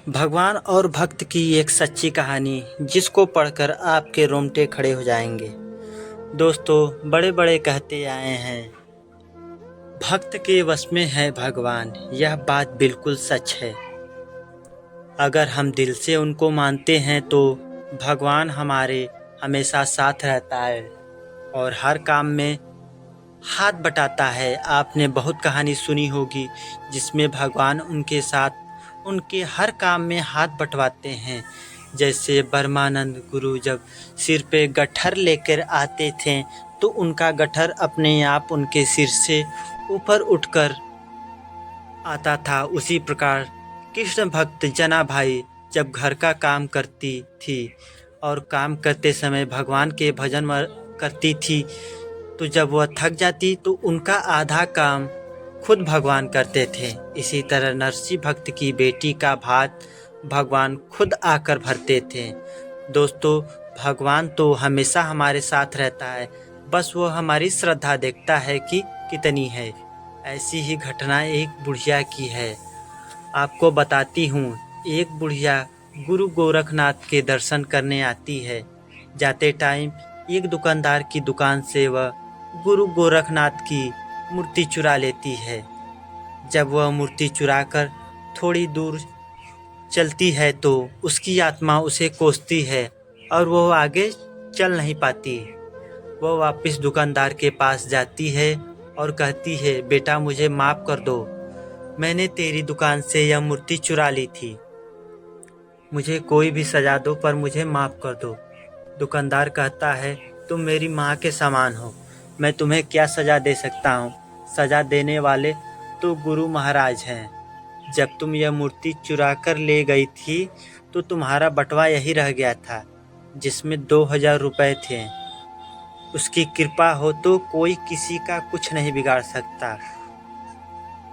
भगवान और भक्त की एक सच्ची कहानी जिसको पढ़कर आपके रोंगटे खड़े हो जाएंगे। दोस्तों, बड़े बड़े कहते आए हैं, भक्त के वश में है भगवान। यह बात बिल्कुल सच है। अगर हम दिल से उनको मानते हैं तो भगवान हमारे हमेशा साथ रहता है और हर काम में हाथ बटाता है। आपने बहुत कहानी सुनी होगी जिसमें भगवान उनके साथ उनके हर काम में हाथ बंटवाते हैं। जैसे ब्रह्मानंद गुरु जब सिर पे गट्ठर लेकर आते थे तो उनका गट्ठर अपने आप उनके सिर से ऊपर उठकर आता था। उसी प्रकार कृष्ण भक्त जना भाई जब घर का काम करती थी और काम करते समय भगवान के भजन करती थी, तो जब वह थक जाती तो उनका आधा काम खुद भगवान करते थे। इसी तरह नरसिंह भक्त की बेटी का भात भगवान खुद आकर भरते थे। दोस्तों, भगवान तो हमेशा हमारे साथ रहता है, बस वो हमारी श्रद्धा देखता है कि कितनी है। ऐसी ही घटना एक बुढ़िया की है, आपको बताती हूँ। एक बुढ़िया गुरु गोरखनाथ के दर्शन करने आती है। जाते टाइम एक दुकानदार की दुकान से वह गुरु गोरखनाथ की मूर्ति चुरा लेती है। जब वह मूर्ति चुराकर थोड़ी दूर चलती है तो उसकी आत्मा उसे कोसती है और वह आगे चल नहीं पाती। वह वापस दुकानदार के पास जाती है और कहती है, बेटा मुझे माफ़ कर दो, मैंने तेरी दुकान से यह मूर्ति चुरा ली थी, मुझे कोई भी सज़ा दो पर मुझे माफ़ कर दो। दुकानदार कहता है, तुम मेरी माँ के समान हो, मैं तुम्हें क्या सज़ा दे सकता हूँ। सज़ा देने वाले तो गुरु महाराज हैं। जब तुम यह मूर्ति चुरा कर ले गई थी तो तुम्हारा बटवा यही रह गया था जिसमें 2000 रुपये थे। उसकी कृपा हो तो कोई किसी का कुछ नहीं बिगाड़ सकता।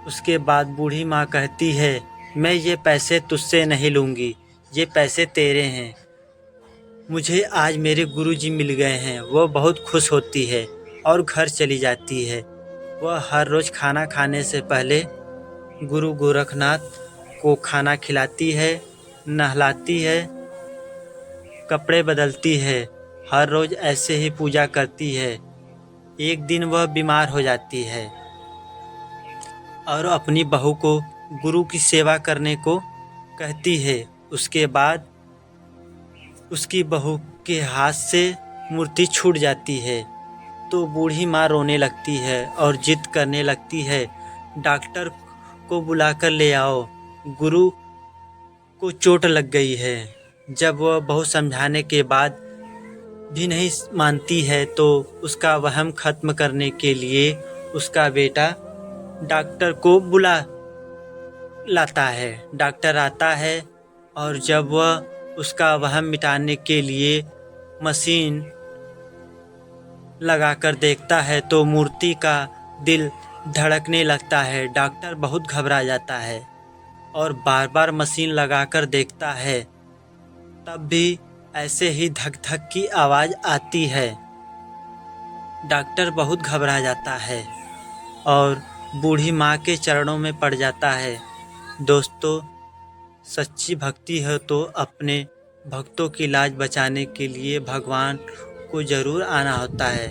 उसके बाद बूढ़ी माँ कहती है, मैं ये पैसे तुझसे नहीं लूँगी, ये पैसे तेरे हैं। मुझे आज मेरे गुरुजी मिल गए हैं। वह बहुत खुश होती है और घर चली जाती है। वह हर रोज़ खाना खाने से पहले गुरु गोरखनाथ को खाना खिलाती है, नहलाती है, कपड़े बदलती है, हर रोज़ ऐसे ही पूजा करती है। एक दिन वह बीमार हो जाती है और अपनी बहू को गुरु की सेवा करने को कहती है। उसके बाद उसकी बहू के हाथ से मूर्ति छूट जाती है तो बूढ़ी माँ रोने लगती है और जिद करने लगती है, डॉक्टर को बुलाकर ले आओ, गुरु को चोट लग गई है। जब वह बहुत समझाने के बाद भी नहीं मानती है तो उसका वहम खत्म करने के लिए उसका बेटा डॉक्टर को बुला लाता है। डॉक्टर आता है और जब वह उसका वहम मिटाने के लिए मशीन लगाकर देखता है तो मूर्ति का दिल धड़कने लगता है। डॉक्टर बहुत घबरा जाता है और बार बार मशीन लगाकर देखता है, तब भी ऐसे ही धक धक की आवाज़ आती है। डॉक्टर बहुत घबरा जाता है और बूढ़ी माँ के चरणों में पड़ जाता है। दोस्तों, सच्ची भक्ति है तो अपने भक्तों की लाज बचाने के लिए भगवान को ज़रूर आना होता है।